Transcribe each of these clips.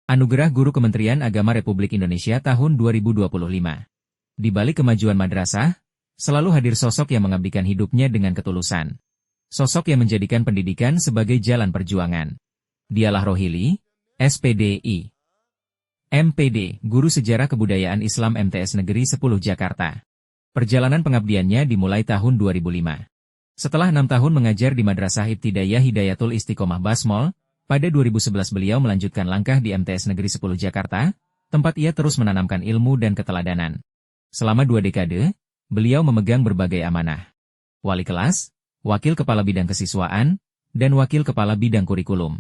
Anugerah Guru Kementerian Agama Republik Indonesia tahun 2025. Di balik kemajuan madrasah, selalu hadir sosok yang mengabdikan hidupnya dengan ketulusan. Sosok yang menjadikan pendidikan sebagai jalan perjuangan. Dialah Rohili, SPDI. MPD, Guru Sejarah Kebudayaan Islam MTS Negeri 10 Jakarta. Perjalanan pengabdiannya dimulai tahun 2005. Setelah 6 tahun mengajar di Madrasah Ibtidaiyah Hidayatul Istiqomah Basmol, pada 2011 beliau melanjutkan langkah di MTS Negeri 10 Jakarta, tempat ia terus menanamkan ilmu dan keteladanan. Selama 2 dekade, beliau memegang berbagai amanah. Wali kelas, Wakil Kepala Bidang Kesiswaan, dan Wakil Kepala Bidang Kurikulum.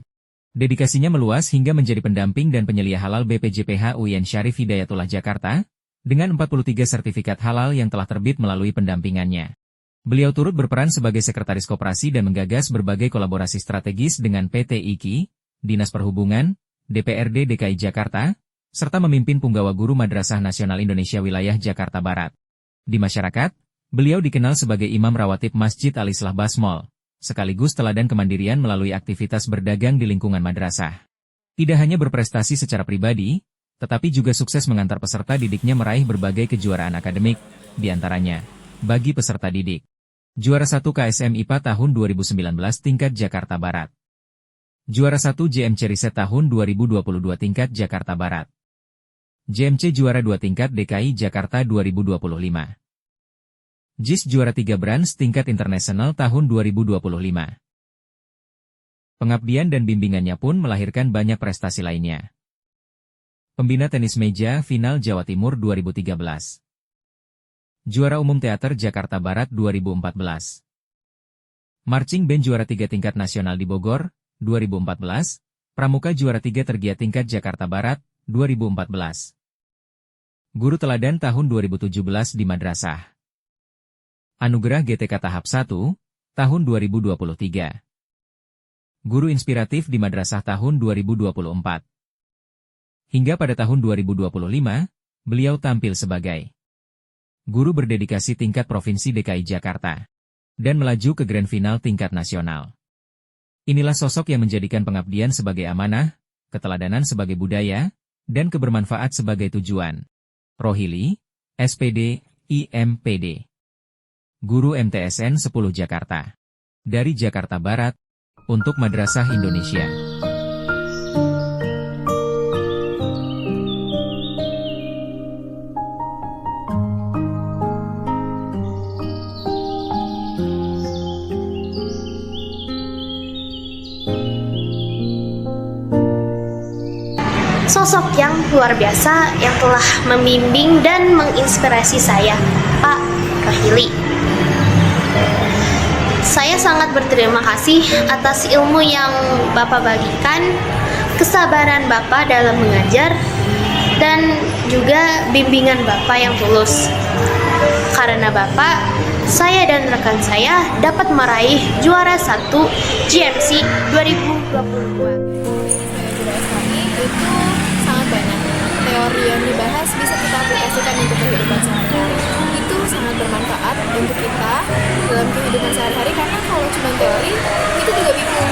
Dedikasinya meluas hingga menjadi pendamping dan penyelia halal BPJPH UIN Syarif Hidayatullah Jakarta, dengan 43 sertifikat halal yang telah terbit melalui pendampingannya. Beliau turut berperan sebagai sekretaris koperasi dan menggagas berbagai kolaborasi strategis dengan PT IKI, Dinas Perhubungan, DPRD DKI Jakarta, serta memimpin Punggawa Guru Madrasah Nasional Indonesia Wilayah Jakarta Barat. Di masyarakat, beliau dikenal sebagai Imam Rawatib Masjid Al-Islah Basmol, sekaligus teladan kemandirian melalui aktivitas berdagang di lingkungan madrasah. Tidak hanya berprestasi secara pribadi, tetapi juga sukses mengantar peserta didiknya meraih berbagai kejuaraan akademik, diantaranya, bagi peserta didik. Juara 1 KSM IPA tahun 2019 tingkat Jakarta Barat. Juara 1 JMC Riset tahun 2022 tingkat Jakarta Barat. JMC juara 2 tingkat DKI Jakarta 2025. JIS juara 3 Brands tingkat internasional tahun 2025. Pengabdian dan bimbingannya pun melahirkan banyak prestasi lainnya. Pembina tenis meja final Jawa Timur 2013. Juara Umum Teater Jakarta Barat 2014. Marching Band juara 3 tingkat nasional di Bogor, 2014. Pramuka juara 3 tergiat tingkat Jakarta Barat, 2014. Guru Teladan tahun 2017 di Madrasah. Anugerah GTK Tahap 1, tahun 2023. Guru Inspiratif di Madrasah tahun 2024. Hingga pada tahun 2025, beliau tampil sebagai Guru Berdedikasi tingkat Provinsi DKI Jakarta, dan melaju ke Grand Final tingkat nasional. Inilah sosok yang menjadikan pengabdian sebagai amanah, keteladanan sebagai budaya, dan kebermanfaat sebagai tujuan. Rohili, SPD, IMPD. Guru MTSN 10 Jakarta. Dari Jakarta Barat, untuk Madrasah Indonesia. Sosok yang luar biasa yang telah membimbing dan menginspirasi saya, Pak Rohili. Saya sangat berterima kasih atas ilmu yang Bapak bagikan, kesabaran Bapak dalam mengajar, dan juga bimbingan Bapak yang tulus. Karena Bapak, saya dan rekan saya dapat meraih juara 1 GMC 2022. Teori yang dibahas bisa kita aplikasikan untuk kehidupan sehari-hari. Itu sangat bermanfaat untuk kita dalam kehidupan sehari-hari, karena kalau cuma teori itu juga bingung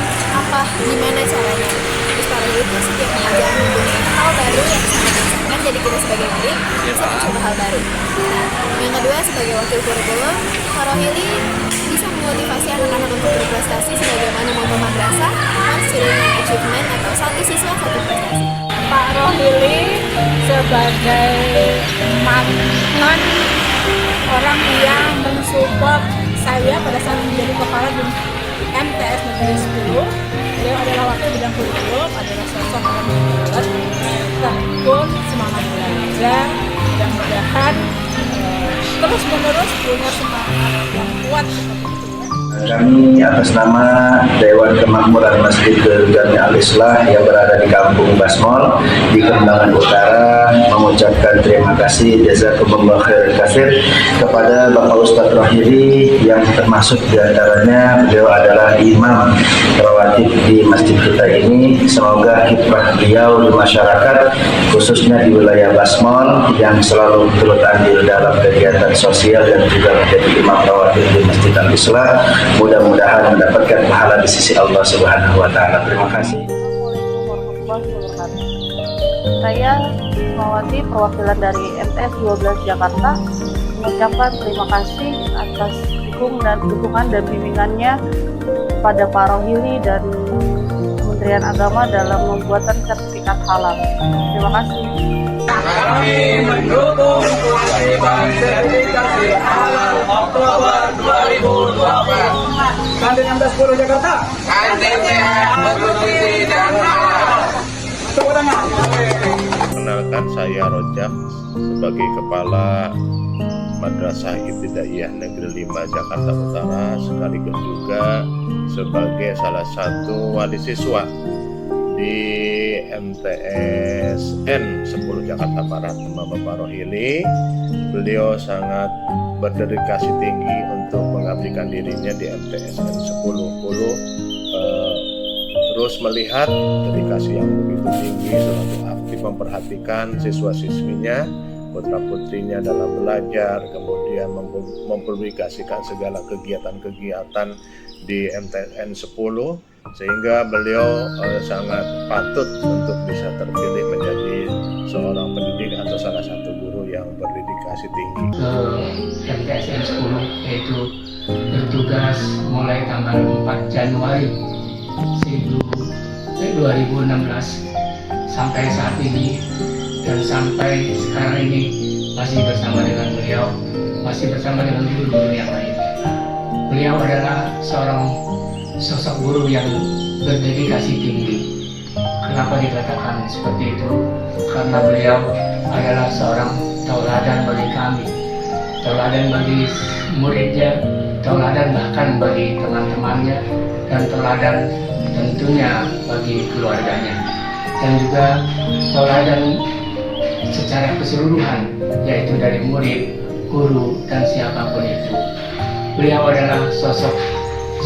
gimana caranya. Terus pada itu setiap pengajaran mempunyai hal baru yang sangat menyenangkan, jadi kita sebagai murid bisa mencoba hal baru. Yang kedua, sebagai wakil kurikulum, Pak Rohili bisa memotivasi anak-anak untuk berprestasi sebagaimana moto madrasah, one student one achievement, atau satu siswa satu prestasi. Pak Rohili sebagai mantan orang yang mensupport saya pada saat menjadi kepala di MTS Negeri 10. Beliau adalah wakil bidang kurikulum, adalah sosok yang berbuat tekun, semangat belajar, mudah-mudahan terus-menerus punya semangat yang kuat seperti itu. Kami atas nama Dewan Kemakmuran Masjid Jami Al-Islah yang berada di Kampung Basmol di Kembangan Utara mengucapkan terima kasih jazakumullah khairan katsir kepada Bapak Ustadz Rohili yang termasuk diantaranya beliau adalah imam rawatib di masjid kita ini. Semoga kiprah beliau di masyarakat khususnya di wilayah Basmol yang selalu turut andil dalam kegiatan sosial dan juga menjadi imam rawatib di Masjid Al-Islah, mudah-mudahan mendapatkan pahala di sisi Allah Subhanahu wa Ta'ala. Terima kasih. Assalamualaikum warahmatullahi warahmatullahi wabarakatuh. Saya Ismawati, perwakilan dari MTS 12 Jakarta, mengucapkan terima kasih atas dukungan dan bimbingannya pada Pak Rohili dan Kementerian Agama dalam membuatan sertifikat halal. Terima kasih. Kami mendukung kewajiban sertifikasi halal Oktober 2020. Kantin MTS 10 Jakarta. Kantin sehat, bersuci dan halal. Tepuk tangan. Perkenalkan, saya Rojak sebagai Kepala Madrasah Ibtidaiyah Negeri 5 Jakarta Utara, sekaligus juga sebagai salah satu wali siswa di MTSN 10 Jakarta Barat sama Bapak Rohili. Beliau sangat berdedikasi tinggi untuk mengabdikan dirinya di MTSN 10. Terus melihat dedikasi yang begitu tinggi, selalu aktif memperhatikan siswa-siswinya, putra-putrinya dalam belajar, kemudian mempublikasikan segala kegiatan-kegiatan di MTSN 10, sehingga beliau sangat patut untuk bisa terpilih menjadi seorang pendidik atau salah satu guru yang berdedikasi tinggi. Ke MTSN 10, yaitu bertugas mulai tanggal 4 Januari 2016 sampai saat ini, dan sampai sekarang ini masih bersama dengan beliau, masih bersama dengan guru-guru yang lain. Beliau adalah seorang sosok guru yang berdedikasi tinggi. Kenapa dikatakan seperti itu? Karena beliau adalah seorang tauladan bagi kami, tauladan bagi muridnya, tauladan bahkan bagi teman-temannya, dan tauladan tentunya bagi keluarganya, dan juga tauladan secara keseluruhan, yaitu dari murid, guru, dan siapapun itu. Beliau adalah sosok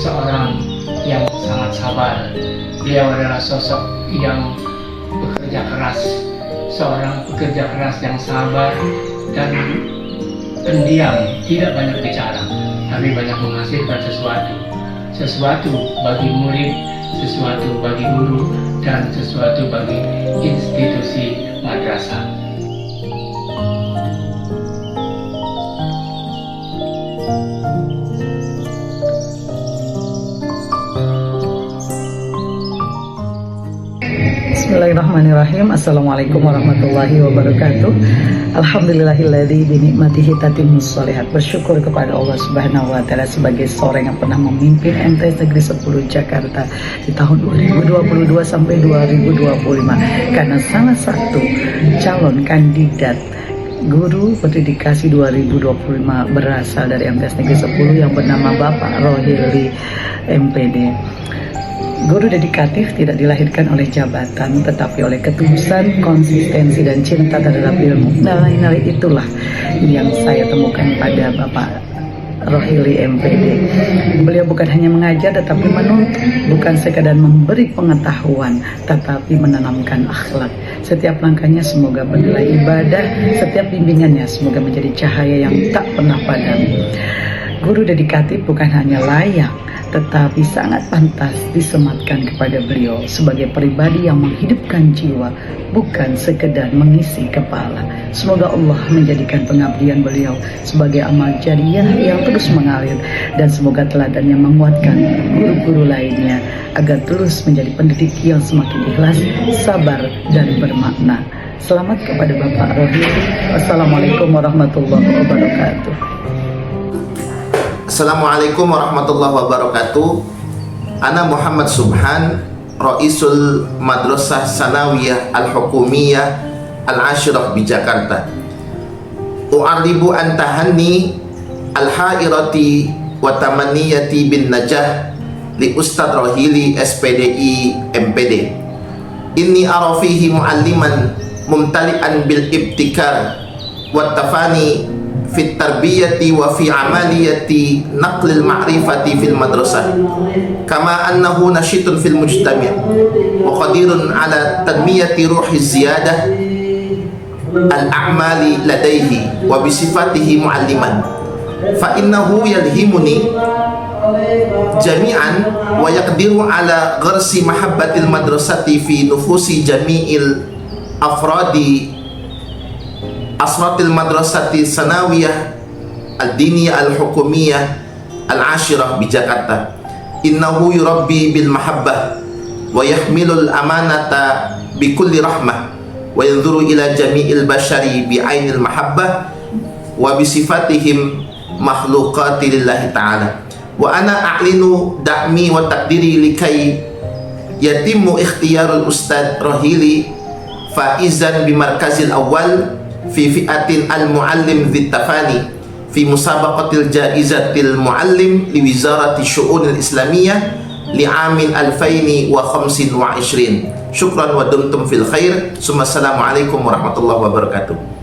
seorang yang sangat sabar. Beliau adalah sosok yang bekerja keras, seorang pekerja keras yang sabar dan pendiam, tidak banyak bicara, tapi banyak menghasilkan sesuatu bagi murid, sesuatu bagi guru, dan sesuatu bagi institusi madrasah. Bismillahirrahmanirrahim. Assalamualaikum warahmatullahi wabarakatuh. Alhamdulillahilladzi binikmatihi tatimmus sholihat. Bersyukur kepada Allah Subhanahu wa taala sebagai seorang yang pernah memimpin MTS Negeri 10 Jakarta di tahun 2022 sampai 2025, karena salah satu calon kandidat guru berdedikasi 2025 berasal dari MTS Negeri 10 yang bernama Bapak Rohili MPD. Guru dedikatif tidak dilahirkan oleh jabatan, tetapi oleh ketulusan, konsistensi, dan cinta terhadap ilmu. Nilai-nilai itulah yang saya temukan pada Bapak Rohili MPD. Beliau bukan hanya mengajar, tetapi menuntut, bukan sekadar memberi pengetahuan, tetapi menanamkan akhlak. Setiap langkahnya semoga bernilai ibadah, setiap bimbingannya semoga menjadi cahaya yang tak pernah padam. Guru dedikatif bukan hanya layak, tetapi sangat pantas disematkan kepada beliau sebagai pribadi yang menghidupkan jiwa, bukan sekedar mengisi kepala. Semoga Allah menjadikan pengabdian beliau sebagai amal jariah yang terus mengalir, dan semoga teladannya menguatkan guru-guru lainnya agar terus menjadi pendidik yang semakin ikhlas, sabar, dan bermakna. Selamat kepada Bapak Rohili. Wassalamualaikum warahmatullahi wabarakatuh. Assalamualaikum warahmatullahi wabarakatuh. Ana Muhammad Subhan, Raisul Madrasah Sanawiyah Al-Hukumiyah Al-Ashirah di Jakarta. U'aribu an tahanni al-hairati wa tamanniyati bin najah li Ustadz Rohili SPDI MPD. Inni ara fihi mualliman mumtali'an bil ibtikar wa tafani fit tarbiyati wa fi amaliyati naqlil ma'rifati fil madrasah, kama annahu nasyitun fil mujtami' wa qadirun ala tanmiyati ruhi ziyadah al-a'mali ladaihi wa bisifatihi mu'alliman, fa innahu yalhimuni jami'an wa yaqdiru ala gharsi mahabbatil madrasati fi nufusi jami'il afradi asratil madrasati sanawiyah ad-diniyah al-hukumiyah al-ashirah bi Jakarta. Innahu yurabbi bil mahabbah wa yahmilul amanata bi kulli rahmah wa yanzuru ila jami'il bashari bi ainil mahabbah wa bi sifatihim makhluqati lillahi ta'ala. Wa ana a'linu da'mi wa taqdiri likai yatimmu ikhtiyarul Ustadz Rohili faizan bi markazil awal fi fi'atin al-muallim dhit tafani fi musabaqatil jaizatil muallim li wizarati syu'unil islamiyah li amin 2025. Syukran wa dumtum fil khair. Assalamualaikum warahmatullahi wabarakatuh.